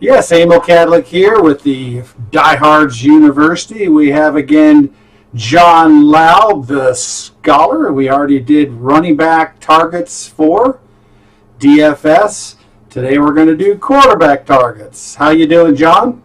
Yes, Emil Kadlec here with the Diehards University. We have again John Laub, the scholar. We already did running back targets for DFS. Today we're going to do quarterback targets. How you doing, John?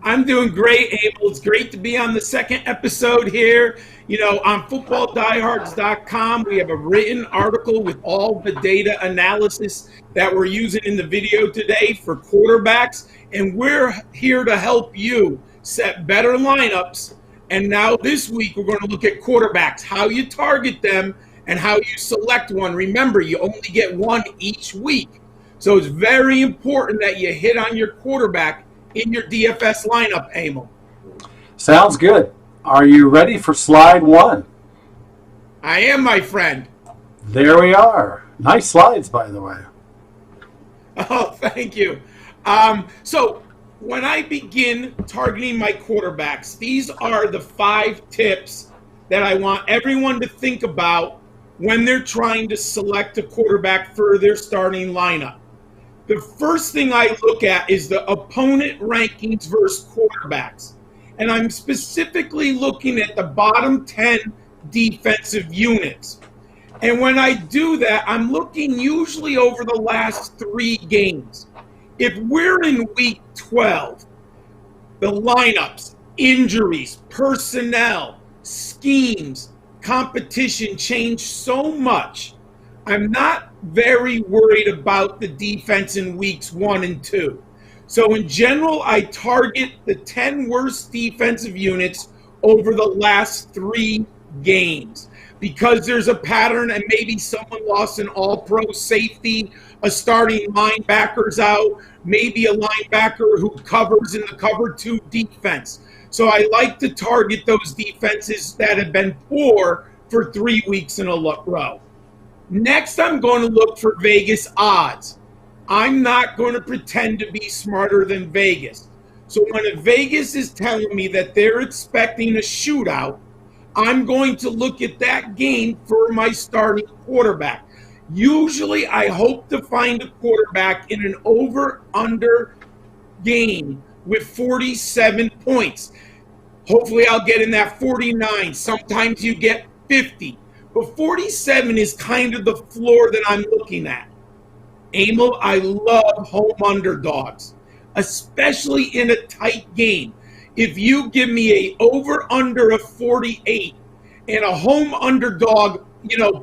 I'm doing great, Abel. It's great to be on the second episode here. You know, on footballdiehards.com, we have a written article with all the data analysis that we're using in the video today for quarterbacks. And we're here to help you set better lineups. And now this week, we're going to look at quarterbacks, how you target them and how you select one. Remember, you only get one each week. So it's very important that you hit on your quarterback in your DFS lineup, Emil. Sounds good. Are you ready for slide one? I am, my friend. There we are. Nice slides, by the way. Oh, thank you. So when I begin targeting my quarterbacks, these are the 5 tips that I want everyone to think about when they're trying to select a quarterback for their starting lineup. The first thing I look at is the opponent rankings versus quarterbacks. And I'm specifically looking at the bottom 10 defensive units. And when I do that, I'm looking usually over the last 3 games. If we're in week 12, the lineups, injuries, personnel, schemes, competition change so much. I'm not very worried about the defense in weeks 1 and 2. So in general, I target the 10 worst defensive units over the last 3 games because there's a pattern and maybe someone lost an all-pro safety, a starting linebacker's out, maybe a linebacker who covers in the cover 2 defense. So I like to target those defenses that have been poor for 3 weeks in a row. Next, I'm going to look for Vegas odds. I'm not going to pretend to be smarter than Vegas. So when Vegas is telling me that they're expecting a shootout, I'm going to look at that game for my starting quarterback. Usually, I hope to find a quarterback in an over-under game with 47 points. Hopefully, I'll get in that 49. Sometimes you get 50. But 47 is kind of the floor that I'm looking at. Emil, I love home underdogs, especially in a tight game. If you give me a over-under of 48 and a home underdog,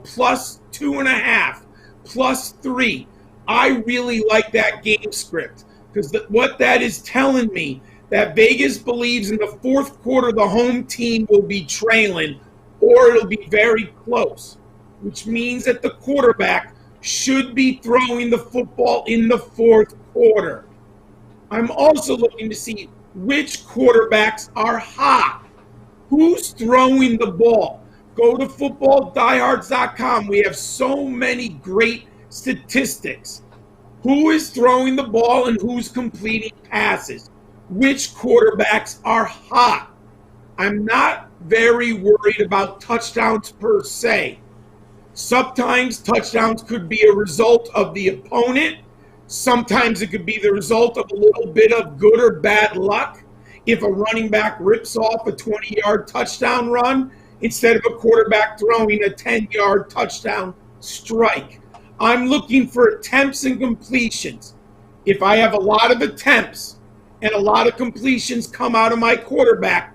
plus 2.5, plus 3, I really like that game script because what that is telling me that Vegas believes in the fourth quarter the home team will be trailing or it'll be very close, which means that the quarterback should be throwing the football in the fourth quarter. I'm also looking to see which quarterbacks are hot. Who's throwing the ball? Go to footballdiehards.com. We have so many great statistics. Who is throwing the ball and who's completing passes? Which quarterbacks are hot? I'm not very worried about touchdowns per se. Sometimes touchdowns could be a result of the opponent. Sometimes it could be the result of a little bit of good or bad luck. If a running back rips off a 20-yard touchdown run instead of a quarterback throwing a 10-yard touchdown strike. I'm looking for attempts and completions. If I have a lot of attempts and a lot of completions come out of my quarterback,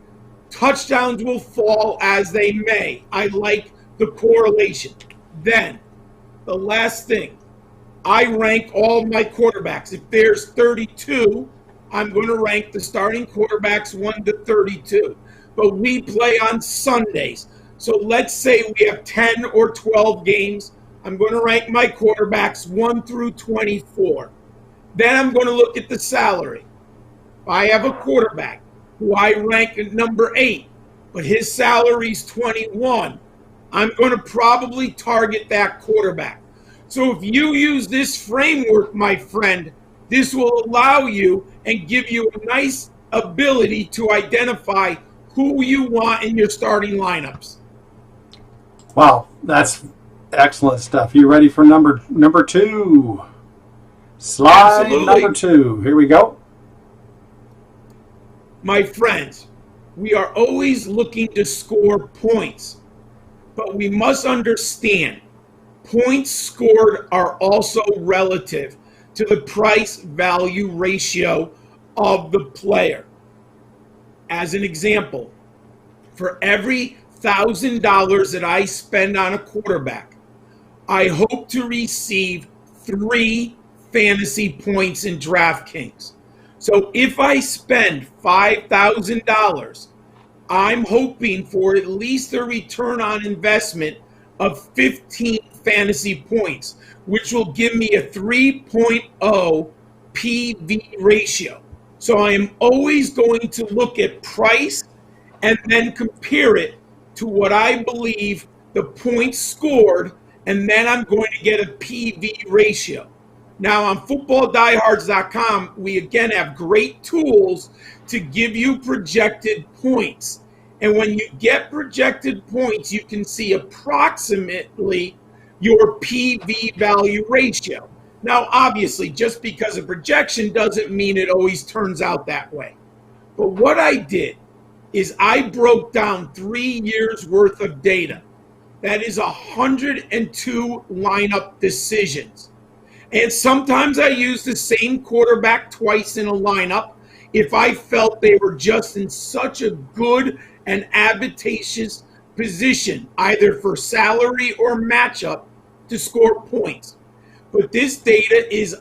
touchdowns will fall as they may. I like the correlation. Then, the last thing, I rank all my quarterbacks. If there's 32, I'm going to rank the starting quarterbacks 1 to 32. But we play on Sundays. So let's say we have 10 or 12 games. I'm going to rank my quarterbacks 1 through 24. Then I'm going to look at the salary. If I have a quarterback who I rank at number 8, but his salary's 21, I'm going to probably target that quarterback. So if you use this framework, my friend, this will allow you and give you a nice ability to identify who you want in your starting lineups. Wow, that's excellent stuff. You ready for number 2? Slide Absolutely. number 2. Here we go. My friends, we are always looking to score points, but we must understand points scored are also relative to the price value ratio of the player. As an example, for every $1,000 that I spend on a quarterback, I hope to receive 3 fantasy points in DraftKings. So if I spend $5,000, I'm hoping for at least a return on investment of 15 fantasy points, which will give me a 3.0 PV ratio. So I am always going to look at price and then compare it to what I believe the points scored, and then I'm going to get a PV ratio. Now on footballdiehards.com, we again have great tools to give you projected points. And when you get projected points, you can see approximately your PV value ratio. Now, obviously, just because of projection doesn't mean it always turns out that way. But what I did is I broke down 3 years worth of data. That is 102 lineup decisions. And sometimes I use the same quarterback twice in a lineup if I felt they were just in such a good and advantageous position, either for salary or matchup, to score points. But this data is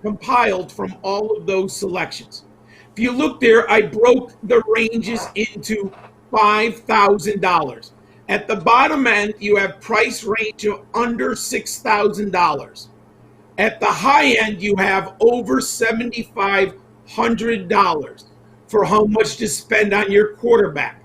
compiled from all of those selections. If you look there, I broke the ranges into $5,000. At the bottom end, you have price range of under $6,000. At the high end, you have over $7,500 for how much to spend on your quarterback.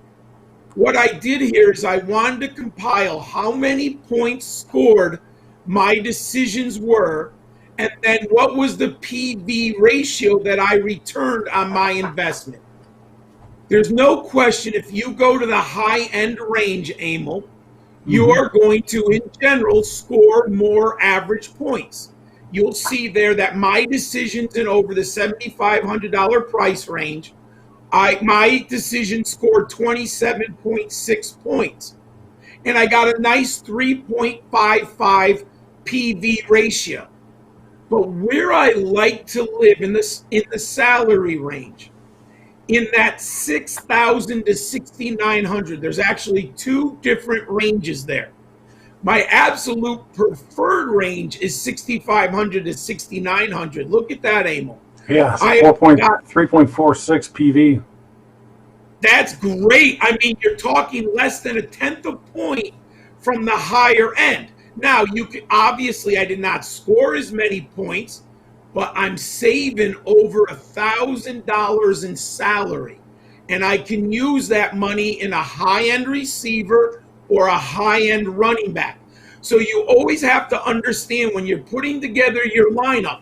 What I did here is I wanted to compile how many points scored my decisions were, and then what was the PV ratio that I returned on my investment. There's no question if you go to the high-end range, Emil, you are going to, in general, score more average points. You'll see there that my decisions in over the $7,500 price range, my decision scored 27.6 points. And I got a nice 3.55 PV ratio. But where I like to live in the salary range, in that 6,000 to 6,900, there's actually 2 different ranges there. My absolute preferred range is 6,500 to 6,900. Look at that, Emil. Yeah, 3.46 PV. That's great. I mean, you're talking less than a tenth of a point from the higher end. Now, you can obviously, I did not score as many points, but I'm saving over $1,000 in salary. And I can use that money in a high-end receiver or a high-end running back. So you always have to understand when you're putting together your lineup,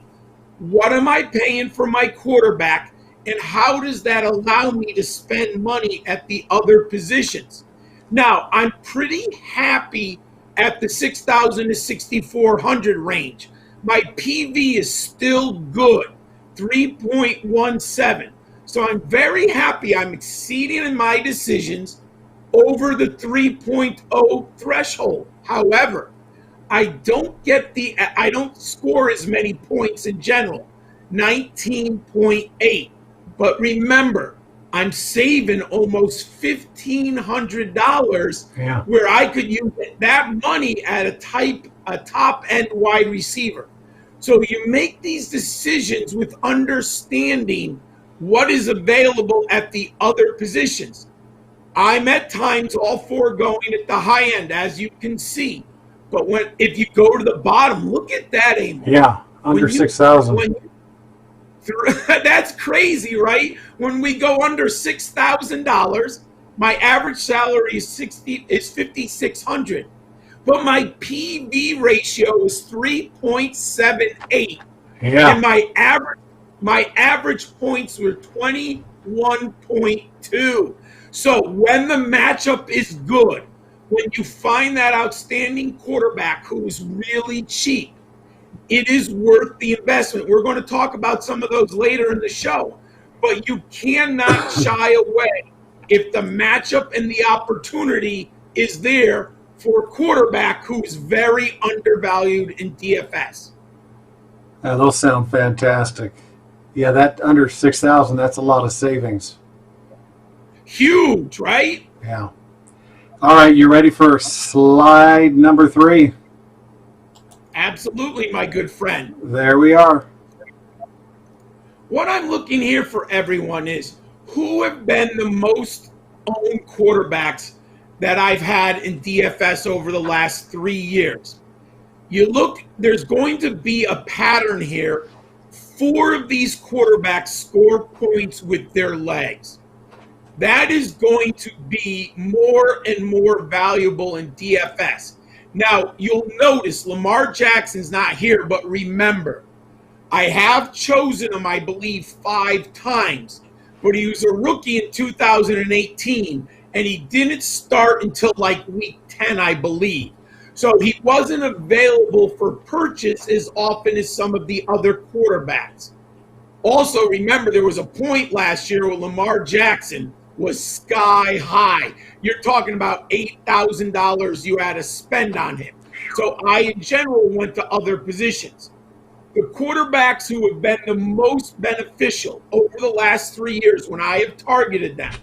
what am I paying for my quarterback, and how does that allow me to spend money at the other positions? Now, I'm pretty happy at the 6,000 to 6,400 range. My PV is still good, 3.17. So I'm very happy I'm exceeding in my decisions over the 3.0 threshold. However, I don't score as many points in general, 19.8. But remember, I'm saving almost $1,500 where I could use that money at a top-end wide receiver. So you make these decisions with understanding what is available at the other positions. I'm at times all for going at the high end, as you can see. But if you go to the bottom, look at that, Emil. Yeah, under 6,000. That's crazy, right? When we go under $6,000, my average salary is $5,600, but my PV ratio is 3.78, and my average points were 21.2. So when the matchup is good, when you find that outstanding quarterback who is really cheap, it is worth the investment. We're going to talk about some of those later in the show, but you cannot shy away if the matchup and the opportunity is there for a quarterback who is very undervalued in DFS. Those sound fantastic. Yeah, that under 6,000, that's a lot of savings. Huge, right? Yeah. All right, you ready for slide number 3? Absolutely, my good friend. There we are. What I'm looking here for everyone is who have been the most owned quarterbacks that I've had in DFS over the last 3 years. You look, there's going to be a pattern here. 4 of these quarterbacks score points with their legs. That is going to be more and more valuable in DFS. Now, you'll notice Lamar Jackson's not here, but remember, I have chosen him, I believe, 5 times, but he was a rookie in 2018, and he didn't start until like week 10, I believe. So he wasn't available for purchase as often as some of the other quarterbacks. Also, remember, there was a point last year where Lamar Jackson was sky high. You're talking about $8,000 you had to spend on him. So I, in general, went to other positions. The quarterbacks who have been the most beneficial over the last 3 years when I have targeted them,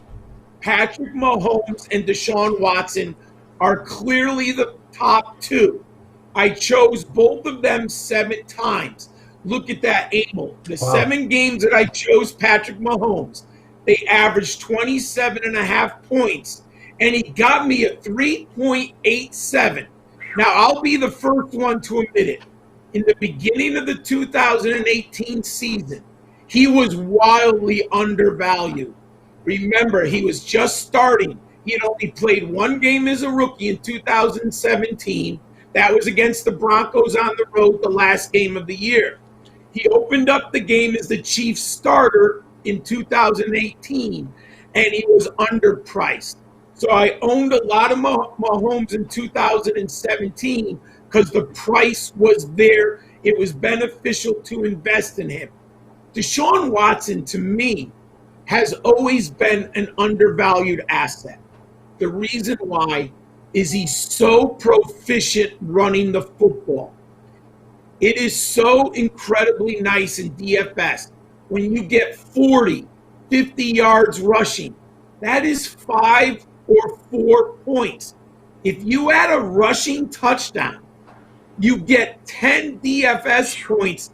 Patrick Mahomes and Deshaun Watson, are clearly the top 2. I chose both of them 7 times. Look at that, Emil. The 7 games that I chose Patrick Mahomes, they averaged 27.5 points, and he got me a 3.87. Now, I'll be the first one to admit it. In the beginning of the 2018 season, he was wildly undervalued. Remember, he was just starting. He had only played 1 game as a rookie in 2017. That was against the Broncos on the road, the last game of the year. He opened up the game as the Chiefs starter in 2018, and he was underpriced. So I owned a lot of Mahomes in 2017 because the price was there. It was beneficial to invest in him. Deshaun Watson, to me, has always been an undervalued asset. The reason why is he's so proficient running the football. It is so incredibly nice in DFS when you get 40, 50 yards rushing. That is 5 or 4 points. If you add a rushing touchdown, you get 10 DFS points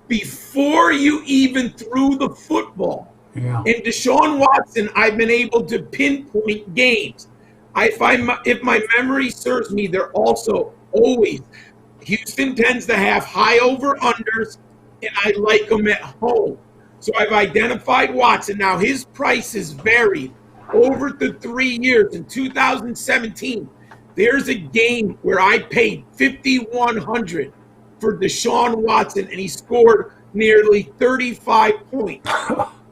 before you even threw the football. Yeah. And Deshaun Watson, I've been able to pinpoint games. If my memory serves me, they're also always, Houston tends to have high over-unders, and I like them at home. So I've identified Watson. Now, his prices varied over the 3 years. In 2017, there's a game where I paid $5,100 for Deshaun Watson, and he scored nearly 35 points.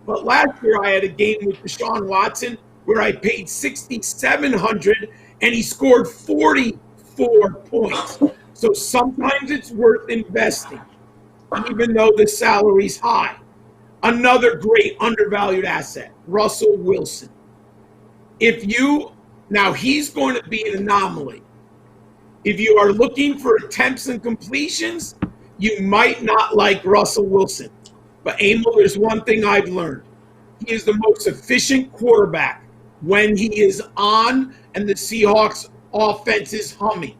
But last year, I had a game with Deshaun Watson where I paid $6,700, and he scored 44 points. So sometimes it's worth investing, even though the salary's high. Another great undervalued asset, Russell Wilson. Now he's going to be an anomaly. If you are looking for attempts and completions, you might not like Russell Wilson. But Emil, there's one thing I've learned. He is the most efficient quarterback when he is on and the Seahawks offense is humming.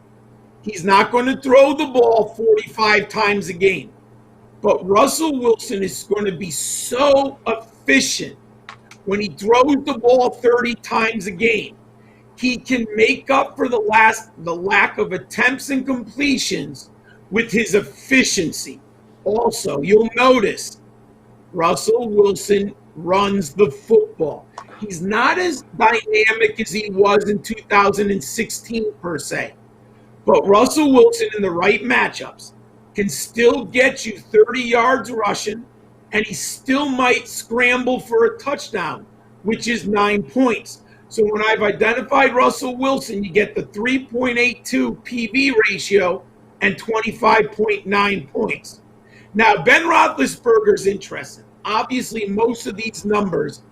He's not going to throw the ball 45 times a game. But Russell Wilson is going to be so efficient when he throws the ball 30 times a game. He can make up for the lack of attempts and completions with his efficiency. Also, you'll notice Russell Wilson runs the football. He's not as dynamic as he was in 2016 per se. But Russell Wilson in the right matchups can still get you 30 yards rushing, and he still might scramble for a touchdown, which is 9 points. So when I've identified Russell Wilson, you get the 3.82 PV ratio and 25.9 points. Now, Ben Roethlisberger's interesting. Obviously, most of these numbers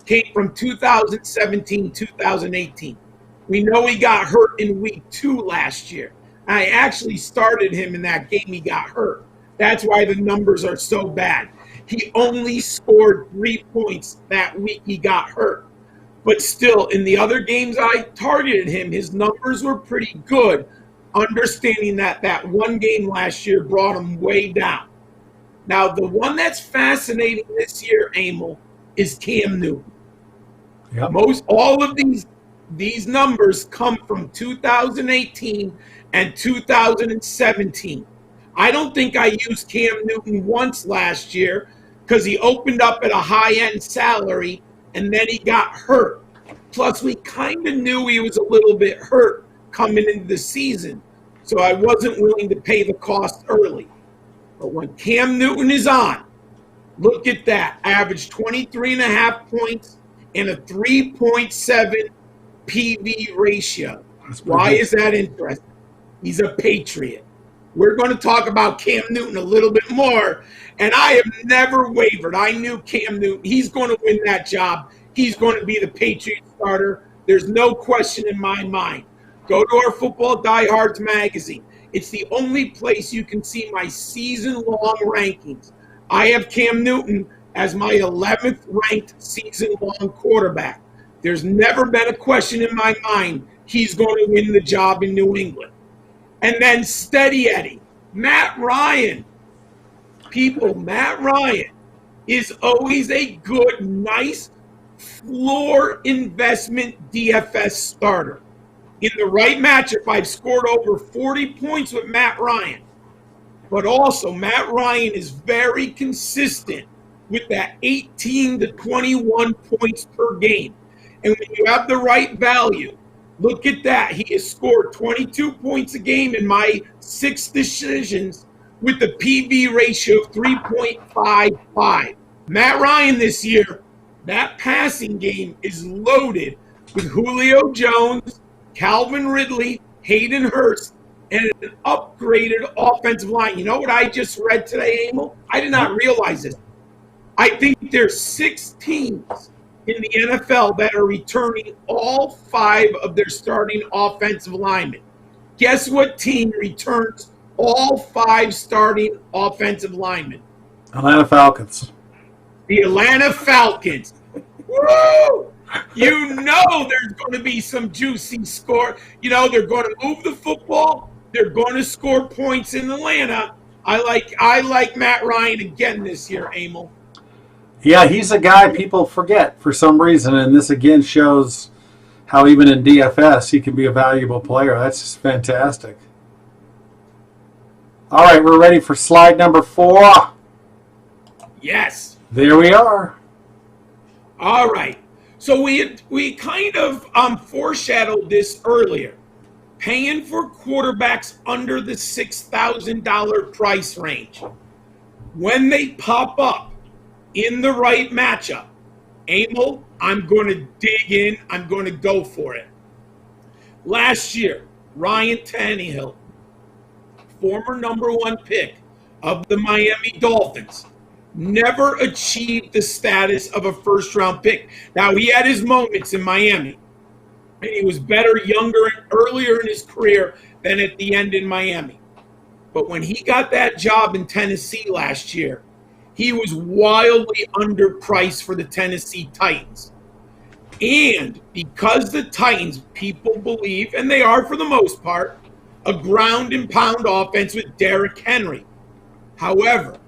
came from 2017, 2018. We know he got hurt in week 2 last year. I actually started him in that game he got hurt. That's why the numbers are so bad. He only scored 3 points that week he got hurt. But still, in the other games I targeted him, his numbers were pretty good, understanding that that one game last year brought him way down. Now, the one that's fascinating this year, Emil, is Cam Newton. Yep. All of these numbers come from 2018 and 2017. I don't think I used Cam Newton once last year because he opened up at a high-end salary and then he got hurt. Plus, we kind of knew he was a little bit hurt coming into the season, so I wasn't willing to pay the cost early. But when Cam Newton is on, look at that. Average 23.5 points and a 3.7 PV ratio. Why is that interesting? He's a Patriot. We're going to talk about Cam Newton a little bit more, and I have never wavered. I knew Cam Newton. He's going to win that job. He's going to be the Patriot starter. There's no question in my mind. Go to our Football Diehards magazine. It's the only place you can see my season-long rankings. I have Cam Newton as my 11th ranked season-long quarterback. There's never been a question in my mind he's going to win the job in New England. And then Steady Eddie, Matt Ryan. People, Matt Ryan is always a good, nice floor investment DFS starter. In the right matchup, I've scored over 40 points with Matt Ryan. But also, Matt Ryan is very consistent with that 18 to 21 points per game. And when you have the right value, look at that. He has scored 22 points a game in my 6 decisions with the PV ratio of 3.55. Matt Ryan this year, that passing game is loaded with Julio Jones, Calvin Ridley, Hayden Hurst, and an upgraded offensive line. You know what I just read today, Emil? I did not realize this. I think there's 6 teams in the NFL that are returning all 5 of their starting offensive linemen. Guess what team returns all 5 starting offensive linemen? Atlanta Falcons. The Atlanta Falcons. Woo! You know there's going to be some juicy score. You know, they're going to move the football. They're going to score points in Atlanta. I like Matt Ryan again this year, Emil. Yeah, he's a guy people forget for some reason, and this again shows how even in DFS he can be a valuable player. That's just fantastic. All right, we're ready for slide number 4. Yes. There we are. All right. So we kind of foreshadowed this earlier. Paying for quarterbacks under the $6,000 price range. When they pop up in the right matchup, Emil, I'm going to dig in. I'm going to go for it. Last year, Ryan Tannehill, former number 1 pick of the Miami Dolphins, never achieved the status of a first-round pick. Now, he had his moments in Miami, and he was better younger and earlier in his career than at the end in Miami. But when he got that job in Tennessee last year, he was wildly underpriced for the Tennessee Titans. And because the Titans, people believe, and they are for the most part, a ground and pound offense with Derrick Henry. However,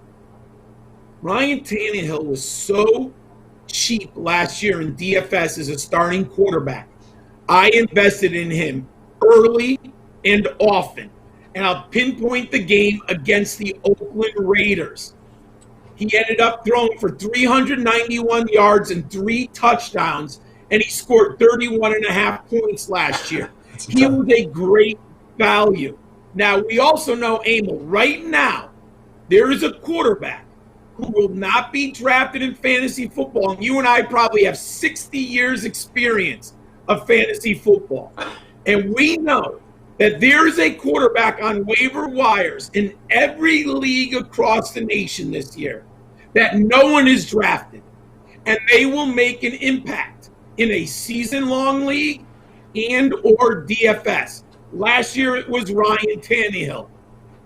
Ryan Tannehill was so cheap last year in DFS as a starting quarterback. I invested in him early and often. And I'll pinpoint the game against the Oakland Raiders. He ended up throwing for 391 yards and 3 touchdowns, and he scored 31.5 points last year. He was a great value. Now, we also know, Emil, right now, there is a quarterback who will not be drafted in fantasy football, and you and I probably have 60 years experience of fantasy football. And we know that there is a quarterback on waiver wires in every league across the nation this year that no one is drafted, and they will make an impact in a season-long league and or DFS. Last year it was Ryan Tannehill.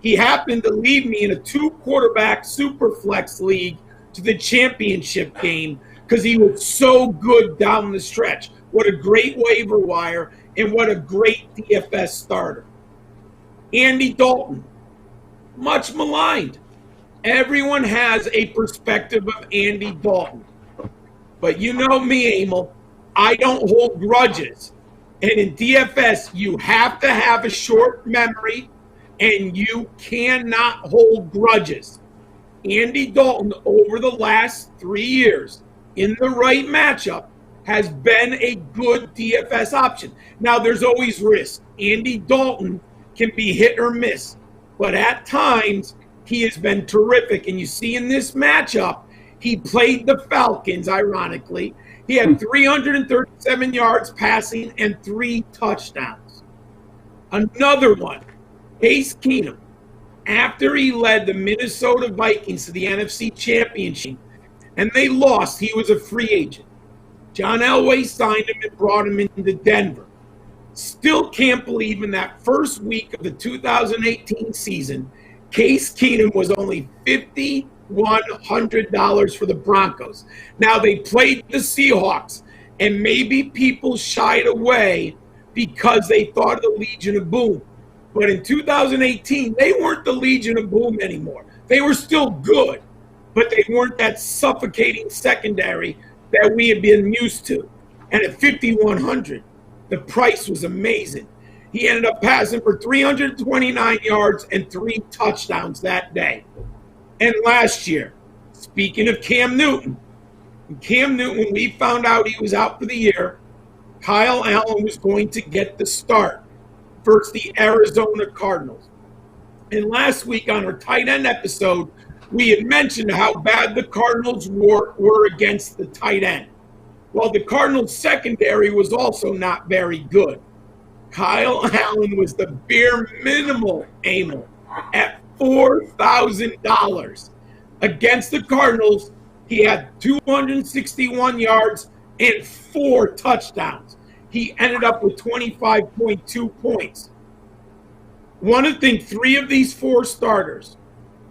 He happened to lead me in a 2-quarterback super flex league to the championship game because he was so good down the stretch. What a great waiver wire and what a great DFS starter. Andy Dalton, much maligned. Everyone has a perspective of Andy Dalton. But you know me, Emil, I don't hold grudges. And in DFS, you have to have a short memory and you cannot hold grudges. Andy Dalton, over the last 3 years, in the right matchup, has been a good DFS option. Now, there's always risk. Andy Dalton can be hit or miss, but at times he has been terrific. And you see in this matchup, he played the Falcons, ironically. He had 337 yards passing and 3 touchdowns. Another one, Case Keenum, after he led the Minnesota Vikings to the NFC Championship, and they lost, he was a free agent. John Elway signed him and brought him into Denver. Still can't believe in that first week of the 2018 season, Case Keenum was only $5,100 for the Broncos. Now, they played the Seahawks, and maybe people shied away because they thought of the Legion of Boom. But in 2018, they weren't the Legion of Boom anymore. They were still good, but they weren't that suffocating secondary that we had been used to. And at 5,100, the price was amazing. He ended up passing for 329 yards and 3 touchdowns that day. And last year, speaking of Cam Newton, when we found out he was out for the year, Kyle Allen was going to get the start versus the Arizona Cardinals. And last week on our tight end episode, we had mentioned how bad the Cardinals were against the tight end. Well, the Cardinals' secondary was also not very good. Kyle Allen was the bare minimal, Emil, at $4,000. Against the Cardinals, he had 261 yards and 4 touchdowns. He ended up with 25.2 points. One of the things, 3 of these 4 starters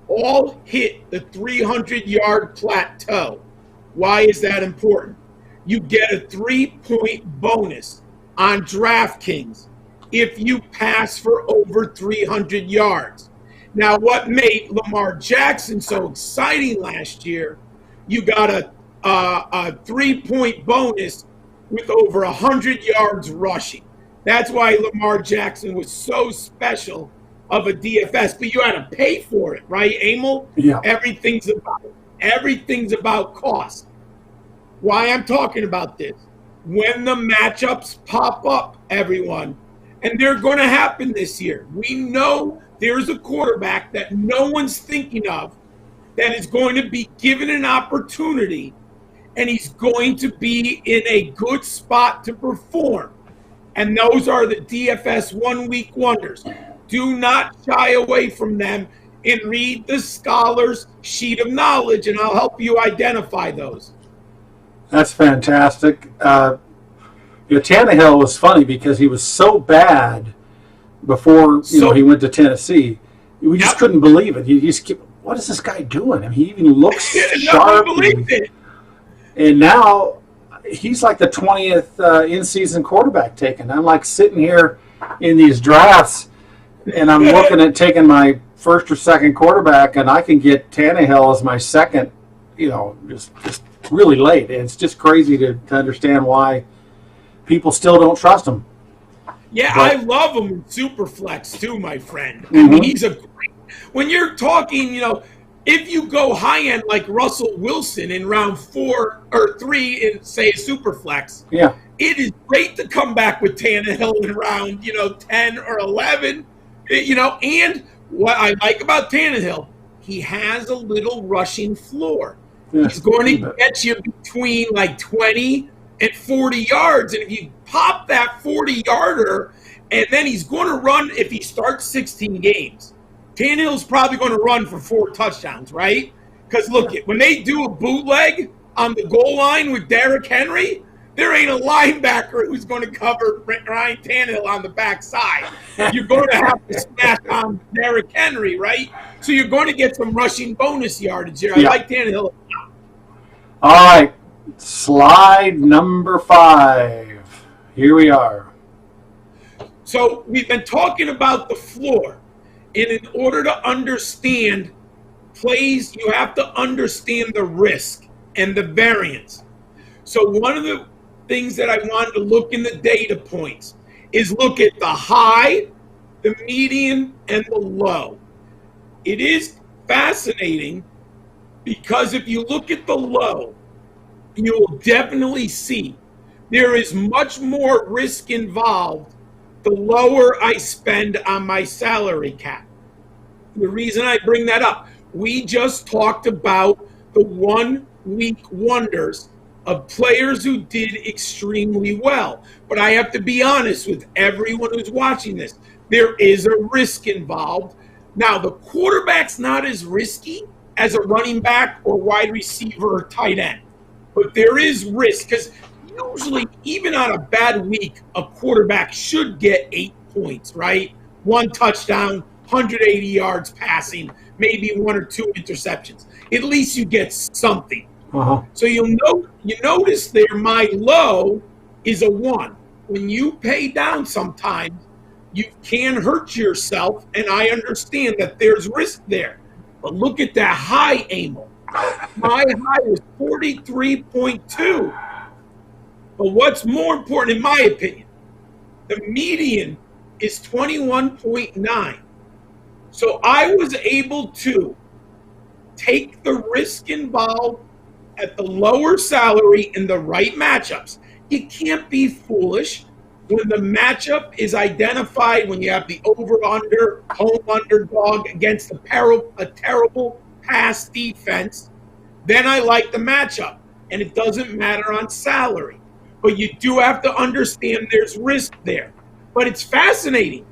all hit the 300-yard plateau. Why is that important? You get a 3-point bonus on DraftKings if you pass for over 300 yards. Now, what made Lamar Jackson so exciting last year, you got a 3-point bonus with over 100 yards rushing. That's why Lamar Jackson was so special of a DFS, but you had to pay for it, right, Emil? Yeah. Everything's about cost. Why I'm talking about this? When the matchups pop up, everyone, and they're going to happen this year, we know there's a quarterback that no one's thinking of that is going to be given an opportunity, and he's going to be in a good spot to perform. And those are the DFS one-week wonders. Do not shy away from them and read the scholar's sheet of knowledge, and I'll help you identify those. That's fantastic. Tannehill was funny because he was so bad before he went to Tennessee. We just couldn't believe it. You just keep, what is this guy doing? I mean, he even looks sharp. And now he's like the 20th in-season quarterback taken. I'm like sitting here in these drafts, and I'm looking at taking my first or second quarterback, and I can get Tannehill as my second, just really late. And it's just crazy to understand why people still don't trust him. Yeah, I love him in Superflex too, my friend. I mean, he's a great. When you're talking, if you go high end like Russell Wilson in round 4 or 3 in say a Superflex, it is great to come back with Tannehill in round 10 or 11. And what I like about Tannehill, he has a little rushing floor. Yeah, he's going to get you between like 20 and 40 yards. And if you pop that 40-yarder And then he's going to run, if he starts 16 games, Tannehill's probably going to run for 4 touchdowns, right? Because look, when they do a bootleg on the goal line with Derrick Henry, there ain't a linebacker who's going to cover Ryan Tannehill on the backside. You're going to have to smash on Derrick Henry, right? So you're going to get some rushing bonus yardage here. I like Tannehill. All right, slide number 5. Here we are. So we've been talking about the floor. And in order to understand plays, you have to understand the risk and the variance. So one of the things that I wanted to look in the data points is look at the high, the median, and the low. It is fascinating because if you look at the low, you will definitely see there is much more risk involved the lower I spend on my salary cap. The reason I bring that up, we just talked about the 1 week wonders of players who did extremely well. But I have to be honest with everyone who's watching this. There is a risk involved. Now, the quarterback's not as risky as a running back or wide receiver or tight end. But there is risk because usually, even on a bad week, a quarterback should get 8 points, right? 1 touchdown, 180 yards passing, maybe 1 or 2 interceptions. At least you get something. So you notice there my low is a 1. When you pay down sometimes, you can hurt yourself, and I understand that there's risk there. But look at that high, Emil. My high was 43.2. But what's more important, in my opinion, the median is 21.9. So I was able to take the risk involved at the lower salary in the right matchups. You can't be foolish when the matchup is identified, when you have the over-under, home underdog against a terrible pass defense. Then I like the matchup, and it doesn't matter on salary. But you do have to understand there's risk there. But it's fascinating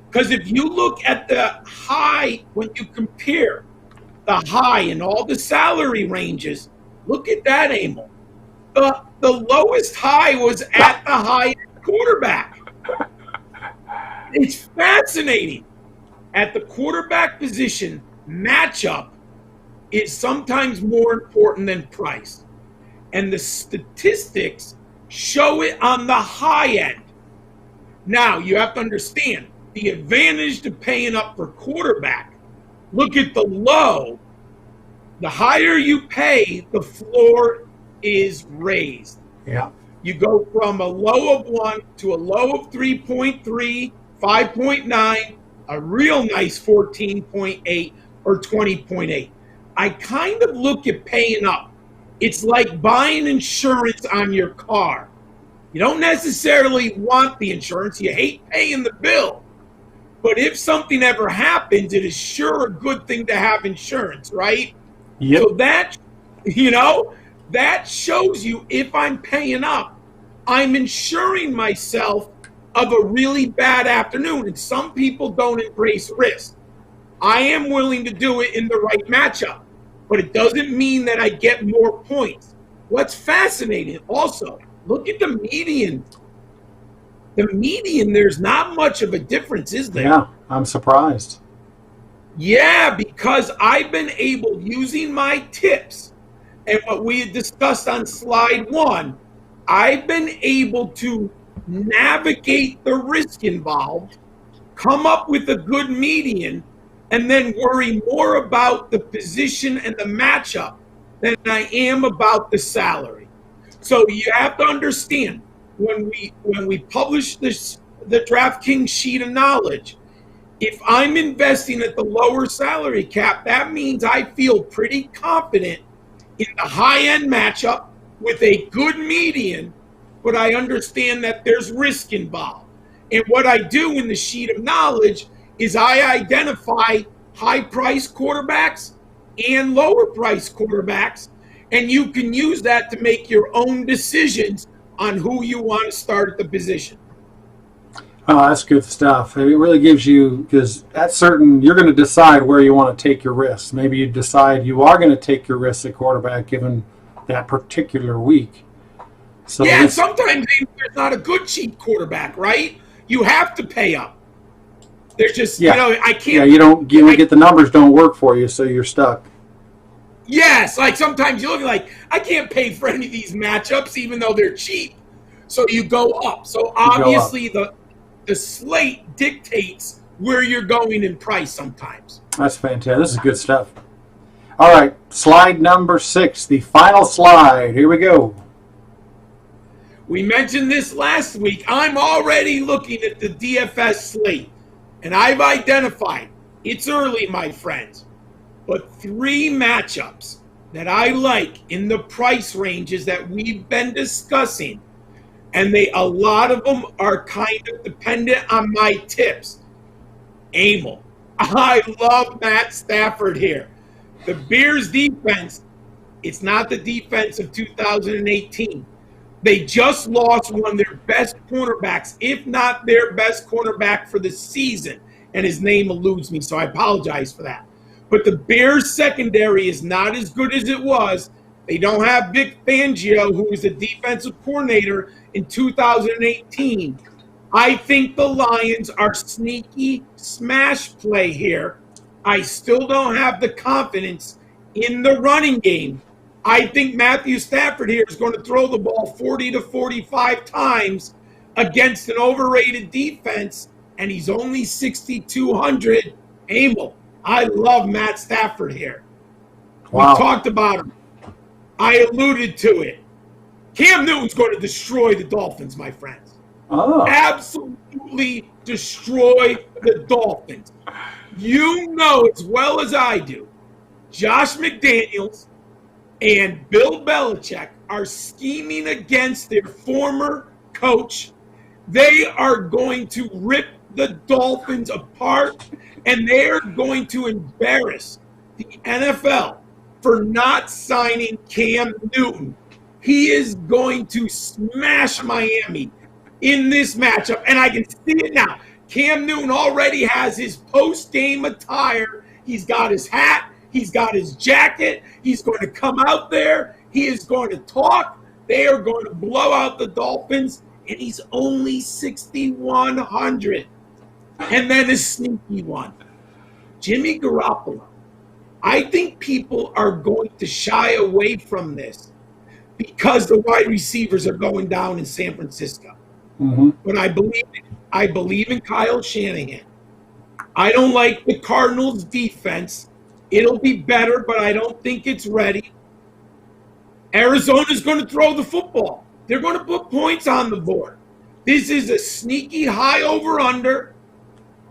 because if you look at the high, when you compare the high and all the salary ranges, look at that, Emil. The lowest high was at the high quarterback. It's fascinating. At the quarterback position, matchup is sometimes more important than price. And the statistics show it on the high end. Now, you have to understand the advantage to paying up for quarterback. Look at the low. The higher you pay, the floor is raised. Yeah. You go from a low of 1 to a low of 3.3, 5.9, a real nice 14.8 or 20.8. I kind of look at paying up. It's like buying insurance on your car. You don't necessarily want the insurance. You hate paying the bill. But if something ever happens, it is sure a good thing to have insurance, right? Yep. So that, that shows you if I'm paying up, I'm insuring myself of a really bad afternoon. And some people don't embrace risk. I am willing to do it in the right matchup, but it doesn't mean that I get more points. What's fascinating also, look at the median. The median, there's not much of a difference, is there? Yeah, I'm surprised. Yeah, because I've been able, using my tips and what we had discussed on slide 1, I've been able to navigate the risk involved, come up with a good median, and then worry more about the position and the matchup than I am about the salary. So you have to understand, when we publish this, the DraftKings sheet of knowledge, if I'm investing at the lower salary cap, that means I feel pretty confident in the high-end matchup with a good median, but I understand that there's risk involved. And what I do in the sheet of knowledge is I identify high-priced quarterbacks and lower-priced quarterbacks, and you can use that to make your own decisions on who you want to start at the position. Oh, that's good stuff. It really gives you, because at certain, you're going to decide where you want to take your risks. Maybe you decide you are going to take your risks at quarterback given that particular week. So Yeah, and sometimes there's not a good cheap quarterback, right? You have to pay up. There's just, I can't. Yeah, you don't get the numbers don't work for you, so you're stuck. Yes, like sometimes you look like, I can't pay for any of these matchups even though they're cheap. So you go up. So obviously the slate dictates where you're going in price sometimes. That's fantastic. This is good stuff. All right, slide number 6, the final slide. Here we go. We mentioned this last week. I'm already looking at the DFS slate, and I've identified, it's early, my friends, but 3 matchups that I like in the price ranges that we've been discussing. And a lot of them are kind of dependent on my tips. Emil, I love Matt Stafford here. The Bears defense, it's not the defense of 2018. They just lost one of their best cornerbacks, if not their best cornerback for the season. And his name eludes me, so I apologize for that. But the Bears secondary is not as good as it was. They don't have Vic Fangio, who was the defensive coordinator in 2018. I think the Lions are sneaky smash play here. I still don't have the confidence in the running game. I think Matthew Stafford here is going to throw the ball 40 to 45 times against an overrated defense, and he's only 6,200. Emil, I love Matt Stafford here. Wow. We talked about him. I alluded to it. Cam Newton's going to destroy the Dolphins, my friends. Oh. Absolutely destroy the Dolphins. You know as well as I do, Josh McDaniels and Bill Belichick are scheming against their former coach. They are going to rip the Dolphins apart, and they're going to embarrass the NFL for not signing Cam Newton. He is going to smash Miami in this matchup, and I can see it now. Cam Newton already has his post-game attire. He's got his hat. He's got his jacket. He's going to come out there. He is going to talk. They are going to blow out the Dolphins, and he's only 6,100. And then a sneaky one, Jimmy Garoppolo. I think people are going to shy away from this because the wide receivers are going down in San Francisco. Mm-hmm. But I believe in Kyle Shanahan. I don't like the Cardinals' defense. It'll be better, but I don't think it's ready. Arizona's going to throw the football. They're going to put points on the board. This is a sneaky high over-under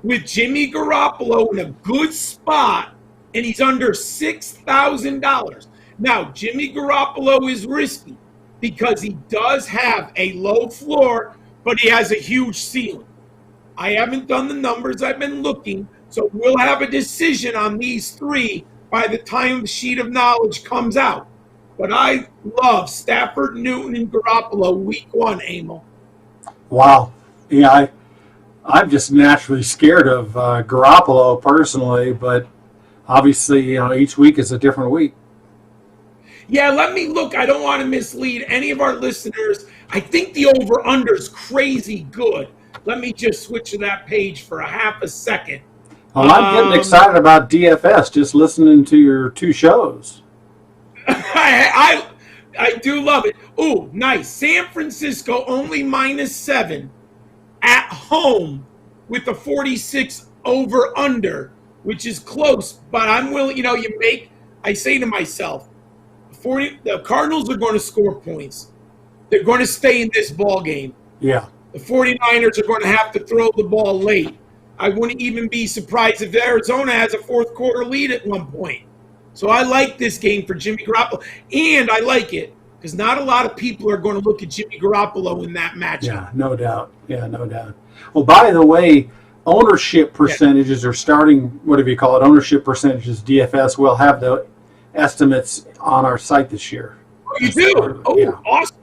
with Jimmy Garoppolo in a good spot, and he's under $6,000. Now, Jimmy Garoppolo is risky because he does have a low floor, but he has a huge ceiling. I haven't done the numbers. I've been looking, so we'll have a decision on these 3 by the time the sheet of knowledge comes out. But I love Stafford, Newton, and Garoppolo week 1, Emil. Wow. Yeah, I'm just naturally scared of Garoppolo personally, but obviously, each week is a different week. Yeah, let me look. I don't want to mislead any of our listeners. I think the over-under is crazy good. Let me just switch to that page for a half a second. Well, I'm getting excited about DFS just listening to your 2 shows. I do love it. Ooh, nice. San Francisco only -7 at home with the 46 over-under, which is close. But I'm willing, I say to myself, the Cardinals are going to score points. They're going to stay in this ball game. Yeah. The 49ers are going to have to throw the ball late. I wouldn't even be surprised if Arizona has a fourth quarter lead at one point. So I like this game for Jimmy Garoppolo. And I like it because not a lot of people are going to look at Jimmy Garoppolo in that matchup. Yeah, no doubt. Yeah, no doubt. Well, by the way, ownership percentages are starting, whatever you call it, ownership percentages, DFS will have the estimates on our site this year. Oh, you do? Oh, yeah. Awesome.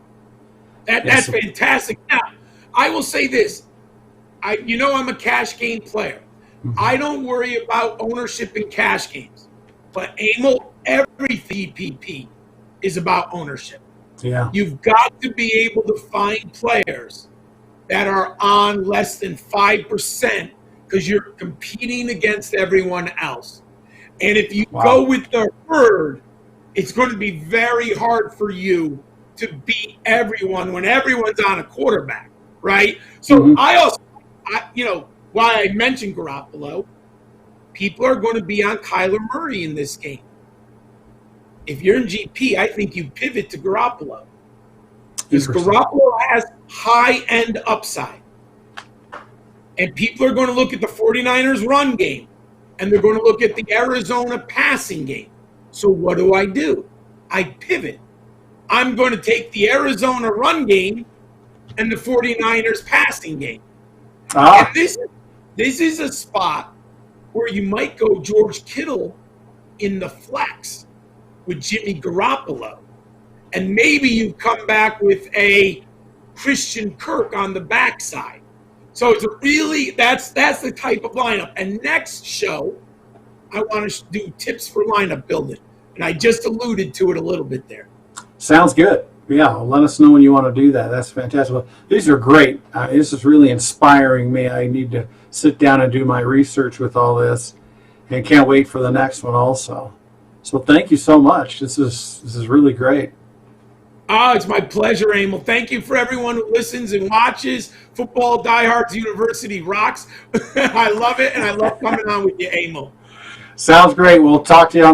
That's fantastic. Now, I will say this. I'm a cash game player. I don't worry about ownership in cash games. But Emil, every DPP is about ownership. Yeah. You've got to be able to find players that are on less than 5% because you're competing against everyone else. And if you go with the herd, it's going to be very hard for you to beat everyone when everyone's on a quarterback, right? So why I mentioned Garoppolo, people are going to be on Kyler Murray in this game. If you're in GP, I think you pivot to Garoppolo. Because Garoppolo has high-end upside. And people are going to look at the 49ers run game, and they're going to look at the Arizona passing game. So what do? I pivot. I'm going to take the Arizona run game and the 49ers passing game. And this is a spot where you might go George Kittle in the flex with Jimmy Garoppolo. And maybe you come back with a Christian Kirk on the backside. So it's really that's the type of lineup. And next show, I want to do tips for lineup building. And I just alluded to it a little bit there. Sounds good. Yeah, well, let us know when you want to do that. That's fantastic. Well, these are great. This is really inspiring me. I need to sit down and do my research with all this, and can't wait for the next one also. So thank you so much. This is really great. It's my pleasure, Emil. Thank you for everyone who listens and watches. Football Diehards University rocks. I love it, and I love coming on with you, Emil. Sounds great. We'll talk to you on the